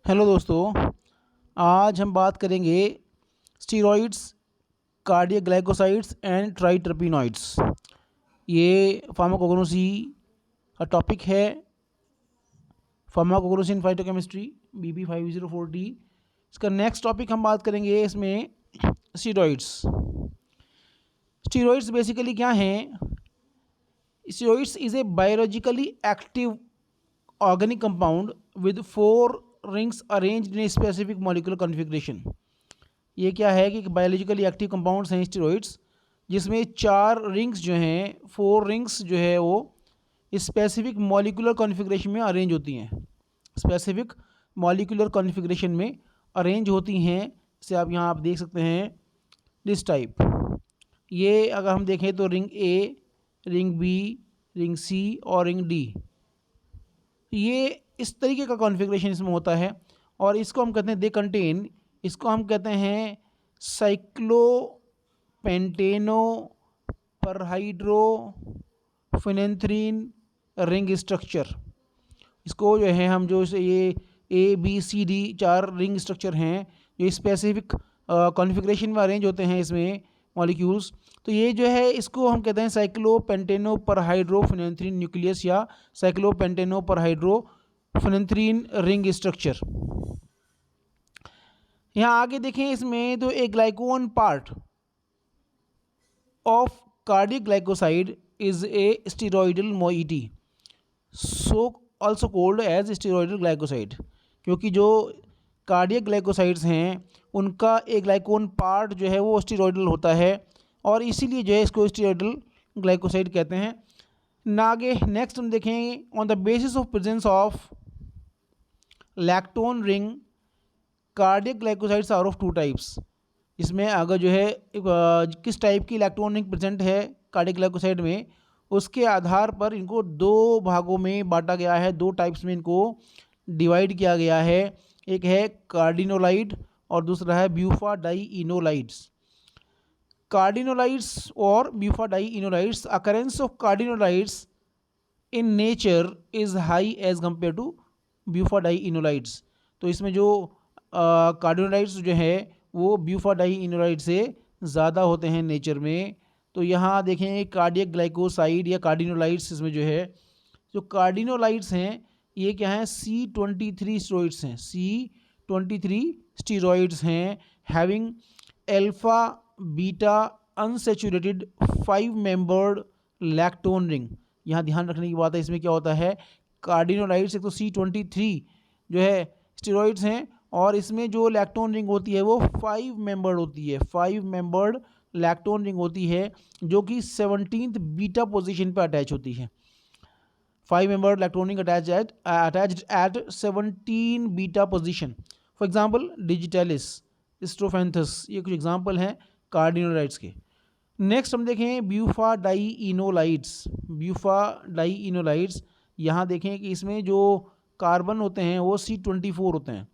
Hello दोस्तों, आज हम बात करेंगे स्टीरॉइड्स, कार्डियक ग्लाइकोसाइड्स एंड ट्राइटरपिनॉइड्स। ये फार्माकोग्नोसी का टॉपिक है। फार्माकोग्नोसी इन फाइटोकेमिस्ट्री BB 504T। इसका नेक्स्ट टॉपिक हम बात करेंगे इसमें स्टीरॉइड्स। स्टीरॉइड्स बेसिकली क्या हैं? Steroids is a biologically active organic compound with 4 rings arranged in specific molecular configuration. ये क्या है कि बायोलॉजिकली एक्टिव कंपाउंड्स हैं स्टेरॉइड्स, जिसमें 4 रिंग्स जो हैं, 4 रिंग्स जो है वो स्पेसिफिक मॉलिक्यूलर कॉन्फ़िगरेशन में अरेंज होती हैं। स्पेसिफिक मॉलिक्यूलर कॉन्फ़िगरेशन में अरेंज होती हैं। जैसे आप देख सकते हैं दिस टाइप। ये अगर हम देखें तो रिंग ए, रिंग बी, रिंग सी और रिंग डी, ये इस तरीके का कॉन्फ़िगरेशन इसमें होता है। और इसको हम कहते हैं दे कंटेन, इसको हम कहते हैं साइक्लोपेंटेनो परहाइड्रोफिनेंथ्रीन रिंग स्ट्रक्चर। इसको जो है हम जो ये ABCD 4 रिंग स्ट्रक्चर हैं जो स्पेसिफिक कॉन्फ़िगरेशन में अरेंज होते हैं इसमें मॉलिक्यूल्स। तो ये जो है इसको हम कहते हैं साइक्लोपेंटेनो परहाइड्रोफिनेंथ्रीन न्यूक्लियस या साइक्लोपेंटेनो परहाइड्रोफिनेंथ्रीन रिंग स्ट्रक्चर। यहाँ आगे देखें, इसमें तो एक glycone part of cardiac glycoside is a steroidal moiety, so also called as steroidal glycoside. क्योंकि जो कार्डियक ग्लाइकोसाइड्स हैं उनका एक ग्लाइकोन पार्ट जो है वो स्टेरॉइडल होता है और इसीलिए जो है इसको स्टेरॉइडल ग्लाइकोसाइड कहते हैं। आगे नेक्स्ट हम देखें, on the basis of presence of lactone ring cardiac glycosides are of 2 types. इसमें अगर जो है किस टाइप की लैक्टोन रिंग प्रेजेंट है कार्डियक ग्लाइकोसाइड में, उसके आधार पर इनको 2 भागों में बांटा गया है, 2 टाइप्स में इनको डिवाइड किया गया है। एक है कार्डिनोलाइड और दूसरा है ब्यूफाडाइइनोलाइड्स। कार्डिनोलाइड्स और bufadienolides, occurrence of cardenolides in nature is high as compare to bufadienolides. तो इसमें जो कार्डिनोलाइड्स जो है वो ब्यूफाडाइइनोलाइड से ज़्यादा होते हैं नेचर में। तो यहाँ देखें कार्डियक ग्लाइकोसाइड या कार्डिनोलाइड्स, इसमें जो है जो कार्डिनोलाइड्स हैं ये क्या हैं, C23 स्टेरॉइड्स हैं। C23 स्टेरॉइड्स हैं having alpha beta unsaturated 5 membered lactone ring. यहाँ ध्यान रखने की बात है, इसमें क्या होता है कार्डिनोलाइड्स एक तो C23 जो है स्टेरॉइड्स हैं और इसमें जो लैक्टोन रिंग होती है वो 5 मेंबर्ड होती है, 5 मेंबर्ड लैक्टोन रिंग होती है जो कि 17th बीटा पोजीशन पर अटैच होती है। 5 membered lactone ring attached eight 17 beta position. For example digitalis, strophanthus, ये कुछ एग्जांपल हैं कार्डिनोलाइड्स के। नेक्स्ट हम देखें ब्यूफाडाइइनोलाइड्स। ब्यूफाडाइइनोलाइड्स, यहाँ देखें कि इसमें जो कार्बन होते हैं वो C24 होते हैं,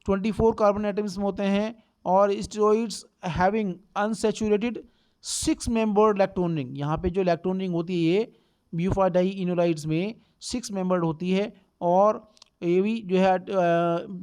24 कार्बन एटम्स में होते हैं और steroids having unsaturated 6 membered lactone ring. यहाँ पे जो लैक्टोन रिंग होती है ये ब्यूफाडाइइनोलाइड्स में 6 मेंबर्ड होती है और ये भी जो है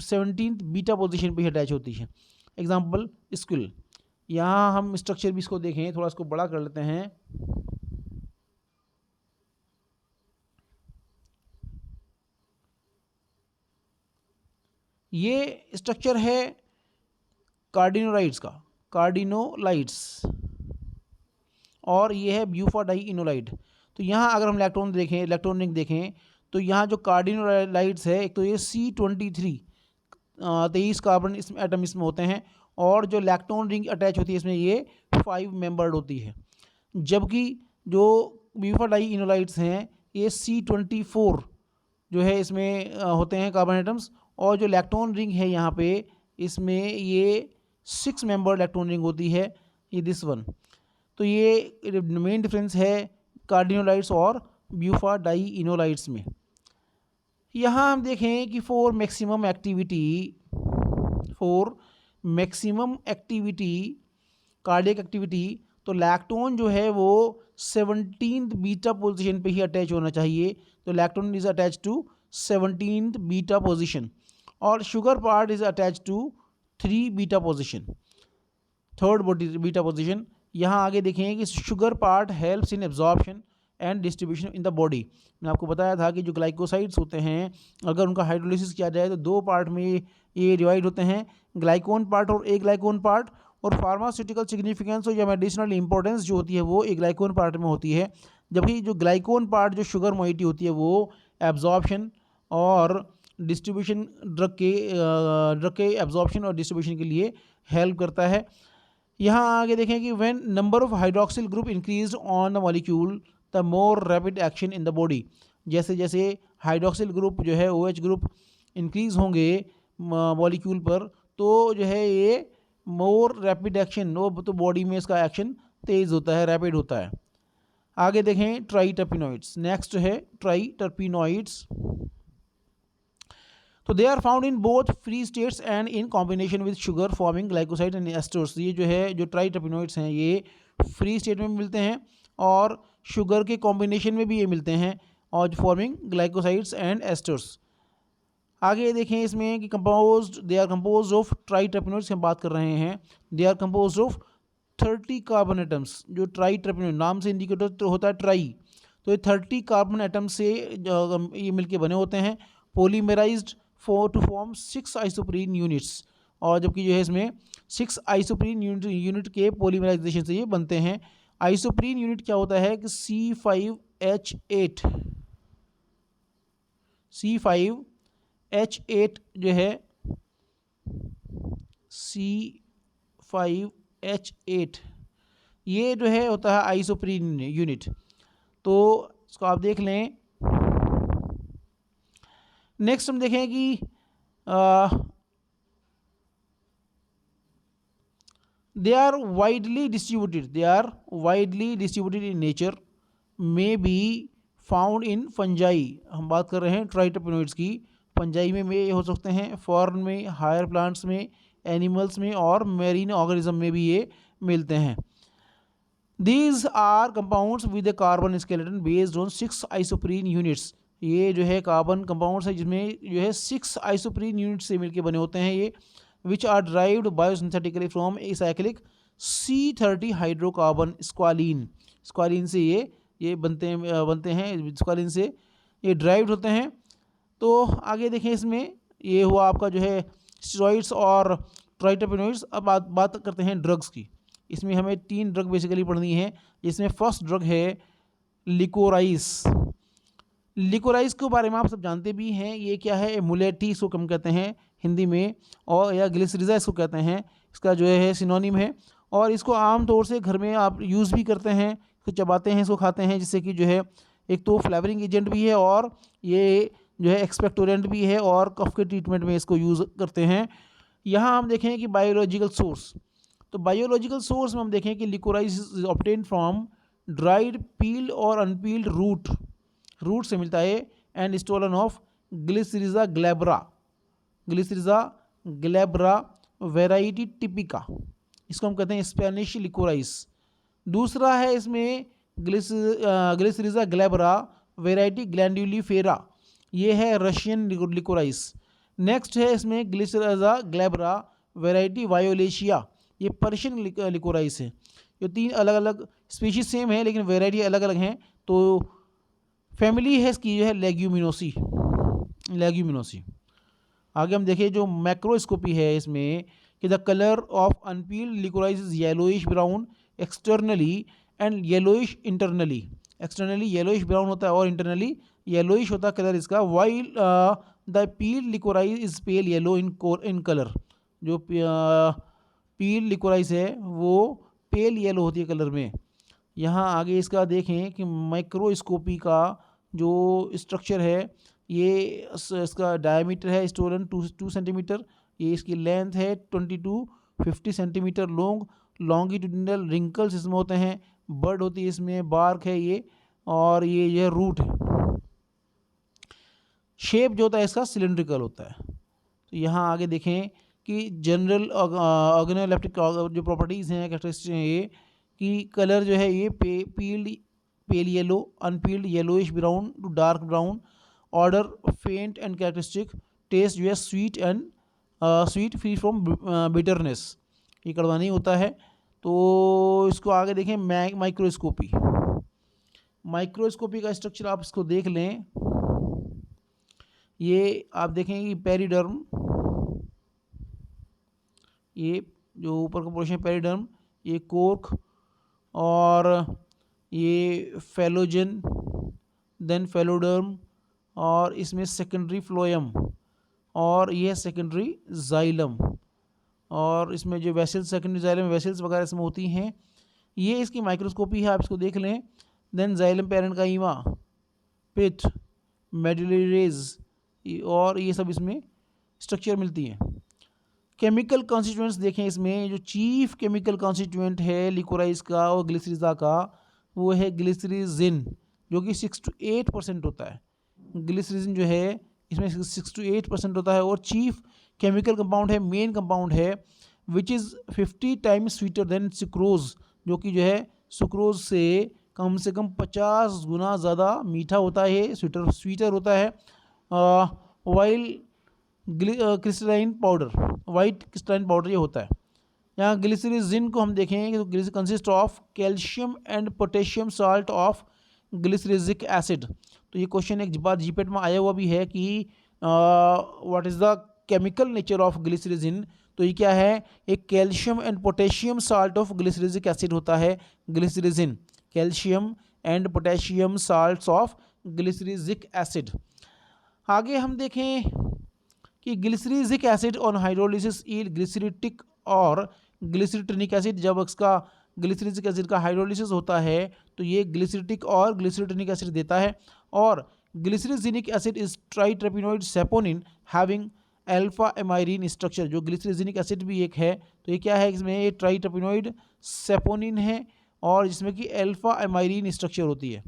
17th बीटा पोजीशन पे अटैच होती है। Example squill. यहाँ हम स्ट्रक्चर भी इसको देखें, थोड़ा इसको बड़ा कर लेते हैं। ये स्ट्रक्चर है कार्डिनोलाइड्स का, कार्डिनोलाइड्स, और ये है ब्यूफाडाइइनोलाइड। तो यहाँ अगर हम इलेक्ट्रॉन देखें, इलेक्ट्रॉन रिंग देखें, तो यहाँ जो कार्डिनोलाइड्स है एक तो ये C23 23 कार्बन इसमें एटम इसमें होते हैं और जो लैक्टोन रिंग अटैच होती है इसमें ये 5 मेंबर्ड होती है। जबकि जो ब्यूफाडाइइनोलाइड्स हैं ये C24 जो है इसमें होते हैं कार्बन एटम्स और जो लैक्टोन रिंग है यहाँ पे इसमें ये 6 मेंबर लैक्टोन रिंग होती है, ये दिस वन। तो ये मेन डिफरेंस है कार्डिनोलाइड्स और ब्यूफाडाइइनोलाइड्स में। यहाँ हम देखें कि for maximum activity cardiac activity, तो लैक्टोन जो है वो 17th बीटा पोजीशन पे ही अटैच होना चाहिए। तो lactone is attach to 17th beta position और sugar part is attach to 3 beta position, third beta position. यहाँ आगे देखेंगे कि sugar part helps in absorption and distribution in the body. मैंने आपको बताया था कि जो ग्लाइकोसाइड्स होते हैं अगर उनका हाइड्रोलिसिस किया जाए तो 2 पार्ट में ये डिवाइड होते हैं, ग्लाइकोन पार्ट और ए ग्लाइकोन पार्ट। और फार्मास्यूटिकल सिग्निफिकेंस या मेडिसिनल इंपॉर्टेंस जो होती है वो ए ग्लाइकोन पार्ट में होती है, जबकि जो ग्लाइकोन पार्ट जो शुगर मोइटी होती है वो एब्जॉर्प्शन और डिस्ट्रीब्यूशन ड्रग के एब्जॉर्प्शन और डिस्ट्रीब्यूशन के लिए हेल्प करता है। यहाँ आगे देखें कि when number of hydroxyl group increase on the molecule the more rapid action in the body. जैसे जैसे हाइड्रोक्सिल ग्रुप जो है OH ग्रुप इंक्रीज होंगे मॉलिक्यूल पर तो जो है ये मोर रैपिड एक्शन, वो तो बॉडी में इसका एक्शन तेज़ होता है, रैपिड होता है। आगे देखें ट्राइटर्पिनोइड्स, नेक्स्ट है ट्राइटर्पिनोइड्स। तो they are found in both free states and in combination with sugar forming glycoside and esters. ये जो है जो ट्राइटर्पिनोइड्स हैं ये फ्री स्टेट में मिलते हैं और शुगर के कॉम्बिनेशन में भी ये मिलते हैं और फॉर्मिंग ग्लाइकोसाइड्स एंड एस्टर्स। आगे देखें इसमें कि they are compose of triterpenoids की हम बात कर रहे हैं। They are compose of 30 carbon atoms. जो ट्राइटर्पिनोइड नाम से इंडिकेटर तो होता है ट्राई, तो ये 30 कार्बन एटम से ये मिलके बने होते हैं, पोलीमराइज्ड टू फॉर्म 6 आइसोप्रीन यूनिट्स। और जबकि जो है इसमें 6 आइसोप्रीन यूनिट के पोलीमराइजेशन से ये बनते हैं। आइसोप्रीन यूनिट क्या होता है कि C5H8 जो है C5H8 ये जो है होता है आइसोप्रीन यूनिट। तो इसको आप देख लें। नेक्स्ट हम देखें कि they are widely distributed in nature, may be found in fungi. हम बात कर रहे हैं ट्राइटर्पिनोइड्स की। फंजाई में ये हो सकते हैं, फॉर्न में, हायर प्लांट्स में, एनिमल्स में और मेरीन ऑर्गेनिज्म में भी ये मिलते हैं। These are compounds with a carbon skeleton based on 6 isoprene units. ये जो है कार्बन कंपाउंड्स है जिसमें जो है 6 आइसोप्रीन यूनिट्स से मिलकर बने होते हैं ये, which are derived biosynthetically from a cyclic C30 hydrocarbon squalene. Squalene से ये बनते हैं, स्क्वालिन से ये ड्राइव्ड होते हैं। तो आगे देखें इसमें ये हुआ आपका जो है स्टेरॉइड्स और ट्राइटर्पिनोइड्स। अब बात करते हैं ड्रग्स की। इसमें हमें 3 ड्रग बेसिकली पढ़नी है। इसमें फर्स्ट ड्रग है लिकोराइस। लिकोराइस के बारे में आप सब जानते भी हैं, ये क्या है, एमुलेटी इसको कम कहते हैं हिंदी में, और या ग्लिसरीजा इसको कहते हैं, इसका जो है सिनोनिम है। और इसको आम तौर से घर में आप यूज़ भी करते हैं, इसको चबाते हैं, इसको खाते हैं, जिससे कि जो है एक तो फ्लेवरिंग एजेंट भी है और ये जो है एक्सपेक्टोरेंट भी है और कफ के ट्रीटमेंट में इसको यूज़ करते हैं। यहाँ हम देखें कि बायोलॉजिकल सोर्स, तो बायोलॉजिकल सोर्स में हम देखें कि liquorice is obtained from dried peeled और अनपील्ड रूट से मिलता है, and stolon of glycyrrhiza glabra variety typica, इसको हम कहते हैं स्पेनिश लिकोराइस। दूसरा है इसमें ग्लिसरीजा ग्लैब्रा वेराइटी ग्लैंडुलिफेरा, ये है रशियन लिकोराइस। नेक्स्ट है इसमें ग्लिसरीजा ग्लैब्रा वेराइटी वायोलेशिया, ये पर्शियन लिकोराइस है। ये 3 अलग अलग स्पीशीज सेम है लेकिन वेराइटी अलग अलग हैं। तो फैमिली है इसकी जो है लेग्यूमिनोसी। आगे हम देखें जो मैक्रोस्कोपी है इसमें कि the colour of unpeeled liquorice is yellowish brown externally and yellowish internally. Externally yellowish brown होता है और इंटरनली येलोइश होता है कलर इसका, while the peeled liquorice is pale yellow in colour. जो पील्ड लिकोराइस है वो पेल येलो होती है कलर में। यहाँ आगे इसका देखें कि माइक्रोस्कोपी का जो स्ट्रक्चर है, ये इसका डायमीटर है स्टोलन 2 सेंटीमीटर, ये इसकी लेंथ है 22-50 सेंटीमीटर लॉन्ग। लॉन्गिट्यूडिनल रिंकल्स इसमें होते हैं, बर्ड होती है इसमें, बार्क है ये, और ये रूट है। शेप जो होता है इसका सिलेंड्रिकल होता है। तो यहाँ आगे देखें कि जनरल ऑर्गेनोलेप्टिक जो प्रॉपर्टीज़ हैं, कैरेक्टरिस्टिक्स हैं ये, कि कलर जो है ये pale yellow, unpeeled yellowish brown to dark brown, odour faint and characteristic, taste जो है sweet and sweet free from bitterness, ये कड़वा नहीं होता है। तो इसको आगे देखें, माइक्रोस्कोपी। माइक्रोस्कोपी का स्ट्रक्चर आप इसको देख लें, ये आप देखें कि पेरिडर्म, ये जो ऊपर का पोर्शन पेरिडर्म, ये कोर्क, और ये फेलोजन, देन फेलोडर्म, और इसमें सेकेंडरी फ्लोएम, और ये सेकेंडरी जाइलम, और इसमें जो वेसल्स, सेकेंडरी जाइलम वेसल्स वगैरह इसमें होती हैं, ये इसकी माइक्रोस्कोपी है, आप इसको देख लें। देन जाइलम पेरेंट का ईवा, पिट, मेडुलरी रेज, और ये सब इसमें स्ट्रक्चर मिलती हैं। केमिकल कॉन्स्टिट्यूएंट्स देखें, इसमें जो चीफ केमिकल कॉन्स्टिट्यूएंट है लिकोराइस का और ग्लिसरीजा का, वो है ग्लिसरीजिन, जो कि 6 to 8% होता है। ग्लिसरीजिन जो है इसमें 6 to 8% होता है, और चीफ केमिकल कंपाउंड है, मेन कंपाउंड है, which is 50 times sweeter than sucrose, जो कि जो है सुक्रोज से कम 50 गुना ज़्यादा मीठा होता है, स्वीटर होता है। While crystalline powder, white crystalline powder ये होता है। यहाँ ग्लिसरीजिन को हम देखें तो glycerin consist of calcium and potassium salt of glycyrrhizic acid. तो ये क्वेश्चन एक बार जीपेट में आया हुआ भी है कि what is the chemical nature of glycyrrhizin. तो ये क्या है, एक calcium and potassium salt of glycyrrhizic acid होता है glycyrrhizin, calcium and potassium salts of glycyrrhizic acid. आगे हम देखें कि glycyrrhizic acid on hydrolysis yield glycyrrhetic और ग्लिसरीटिनिक एसिड। जब इसका ग्लिसरीजिक एसिड का हाइड्रोलिसिस होता है तो ये ग्लिसरीटिक और ग्लिसरीटिनिक एसिड देता है। और glycyrrhizinic acid is triterpenoid saponin having alpha amyrin structure. जो ग्लिसरीजिनिक एसिड भी एक है, तो ये क्या है, इसमें ये ट्राइट्रेपिनोइड सेपोनिन है और जिसमें कि अल्फा एमाइरिन स्ट्रक्चर होती है।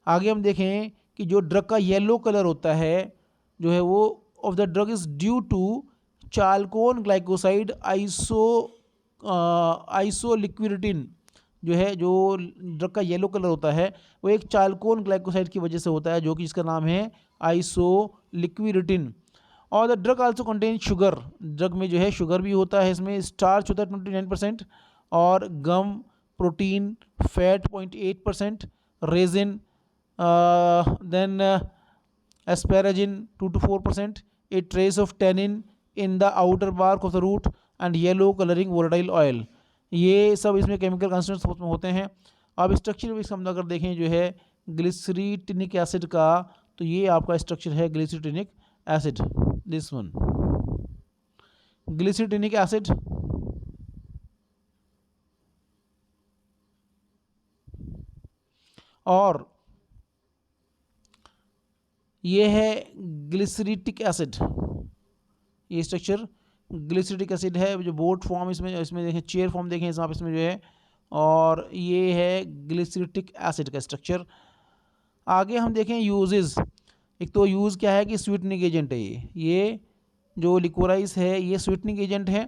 आगे हम देखें कि जो ड्रग का येलो कलर होता है जो है वो of the drug is due to chalcone glycoside isoliquiritin. जो है, जो ड्रग का येलो कलर होता है वो एक चालकोन ग्लाइकोसाइड की वजह से होता है, जो कि इसका नाम है आइसोलिक्विडिन। और the drug also contain sugar. Drug में जो है शुगर भी होता है, इसमें स्टार्च होता है 29%, और gum, protein, fat 0.8%, resin, then asparagine 2 to 4%, a trace of tannin in the outer bark of the root and yellow coloring volatile oil। ये सब इसमें केमिकल कॉन्स्टिट्यूएंट्स होते हैं। अब स्ट्रक्चर भी हम अगर देखें जो है ग्लिसरीटिनिक एसिड का, तो ये आपका स्ट्रक्चर है glycyrrhetinic acid, this one ग्लिसरीटिनिक acid. और ये है ग्लिसरीटिक एसिड, ये स्ट्रक्चर ग्लिसरीटिक एसिड है। जो बोट फॉर्म इसमें देखें, चेयर फॉर्म देखें आप इसमें जो है, और ये है ग्लिसरीटिक एसिड का स्ट्रक्चर। आगे हम देखें यूजेस। एक तो यूज़ क्या है कि स्वीटनिंग एजेंट है, ये जो लिकोराइस है ये स्वीटनिंग एजेंट है,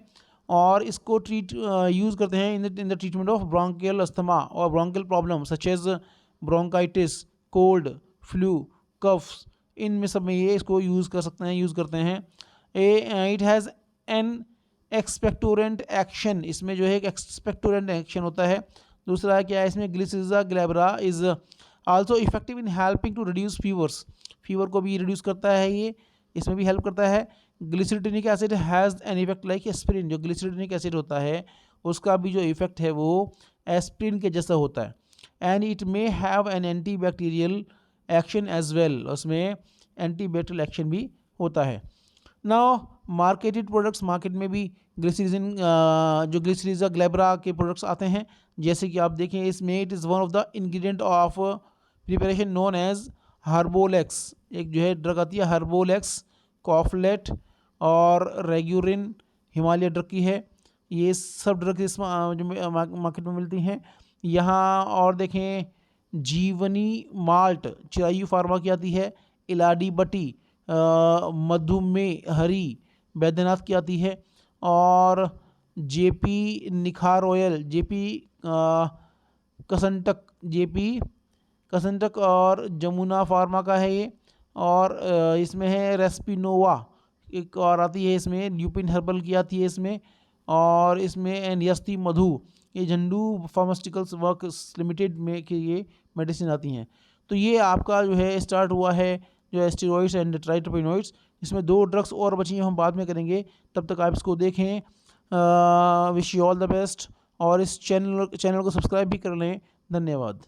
और इसको यूज़ करते हैं in the treatment of bronchial asthma और bronchial problem such as bronchitis, cold, flu, coughs, इनमें सब में ये इसको यूज़ करते हैं। It has an expectorant action, इसमें जो है एक एक्सपेक्टोरेंट एक्शन होता है। दूसरा क्या है, इसमें glycyrrhiza glabra is also effective in helping to reduce fevers, fever को भी रिड्यूस करता है, ये इसमें भी हेल्प करता है। Glycyrrhetinic acid has an effect like aspirin, जो ग्लिसरीटिनिक एसिड होता है उसका भी जो इफेक्ट है वो एस्पिरिन के जैसा होता है। And it may have an anti bacterial action as well, उसमें एंटी बैक्टीरियल एक्शन भी होता है। नाउ मार्केटेड प्रोडक्ट्स, मार्केट में भी ग्लिसरीजिन जो ग्लिसरीजा ग्लैब्रा के प्रोडक्ट्स आते हैं, जैसे कि आप देखें इसमें it is one of the ingredient of preparation known as Herbolax. एक जो है ड्रग आती है हर्बोलेक्स, कॉफलेट और रेग्यूरिन हिमालय ड्रग की है। ये सब ड्रग इस जो मार्केट में मिलती हैं यहाँ। और देखें जीवनी माल्ट चिरायु फार्मा की आती है, इलाडी बटी, मधुमेह हरी बैद्यनाथ की आती है, और जेपी निखार ऑयल, जेपी कसंटक और जमुना फार्मा का है ये। और इसमें है रेस्पिनोवा एक और आती है इसमें, ल्यूपिन हर्बल की आती है इसमें, और इसमें एनएसटी मधु, ये झंडू फार्मास्यूटिकल्स वर्क्स लिमिटेड में कि ये मेडिसिन आती हैं। तो ये आपका जो है स्टार्ट हुआ है जो स्टेरॉइड्स एंड ट्राइटोपेनॉइड्स। इसमें 2 ड्रग्स और बची हैं, हम बाद में करेंगे, तब तक आप इसको देखें। Wish you all the best, और इस चैनल को सब्सक्राइब भी कर लें। धन्यवाद।